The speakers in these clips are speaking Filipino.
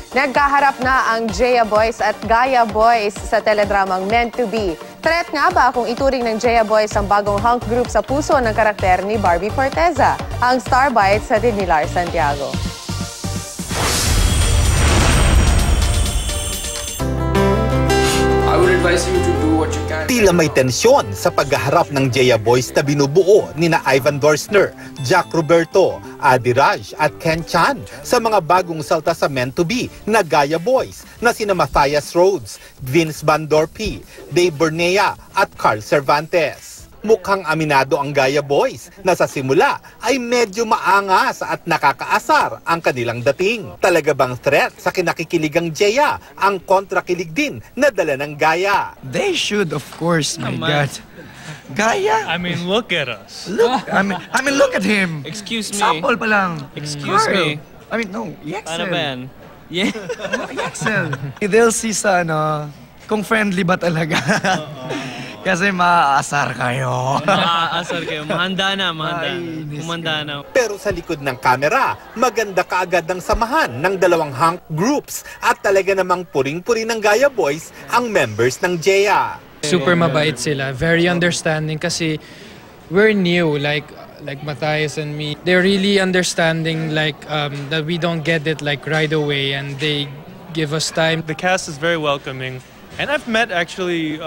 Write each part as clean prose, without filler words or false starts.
Nagkaharap na ang Jaya Boys at Gaya Boys sa teledramang Meant to Be. Threat nga ba kung ituring ng Jaya Boys ang bagong hunk group sa puso ng karakter ni Barbie Forteza? Ang Star Bites hatid ni Lars Santiago. I would advise you to do what you can. Tila may tensyon sa paghaharap ng Jaya Boys na binubuo ni na Ivan Dorsner, Jack Roberto, Adi Raj at Ken Chan sa mga bagong salta sa Meant to Be na Gaya Boys na sina Matthias Rhodes, Vince Van Dorpy, Dave Bernea at Carl Cervantes. Mukhang aminado ang Gaya Boys na sa simula ay medyo maangas at nakakaasar ang kanilang dating. Talaga bang threat sa kinakikiligang Jaya ang kontrakilig din na dala ng Gaya? They should, of course, my God. Gaya? I mean, look at us. Look, I mean, look at him. Excuse me. Sample pa lang. Excuse me. I mean, no, Paano Yexel. ba yan? Yeah. Yexel. They'll see sa kung friendly ba talaga. Kasi maaasar kayo. Maaasar kayo. Mahanda na, mahanda. Kumanda na. Pero sa likod ng kamera, maganda kaagad ang samahan ng dalawang hunk groups at talaga namang puring-puri ng Gaya Boys ang members ng Jaya. Super mabait sila, very understanding kasi we're new, like Matthias and me. They're really understanding that we don't get it right away and they give us time. The cast is very welcoming, and I've met actually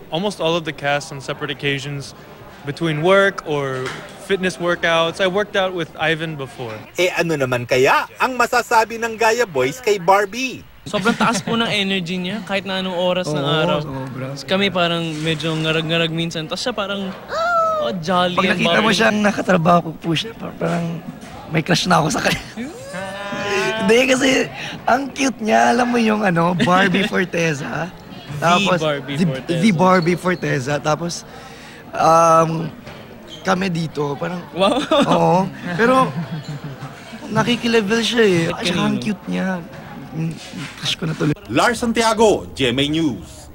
almost all of the cast on separate occasions between work or fitness workouts. I worked out with Ivan before. Ano naman kaya ang masasabi ng Gaya Boys kay Barbie? Sobrang taas po ng energy niya kahit na anong oras ng araw. Kami parang medyo ngarag-ngarag minsan. Tapos siya parang, jolly. Pag nakita mo siyang nakatrabaho ko po siya, parang may crush na ako sa kanya. Hindi kasi, ang cute niya. Alam mo yung Barbie Forteza. Tapos, The Barbie Forteza. Tapos, kami dito, parang, wow. Oo. Pero, nakikilevel siya eh. At saka ang cute niya. Crush ko na tuloy. Lars Santiago, GMA News.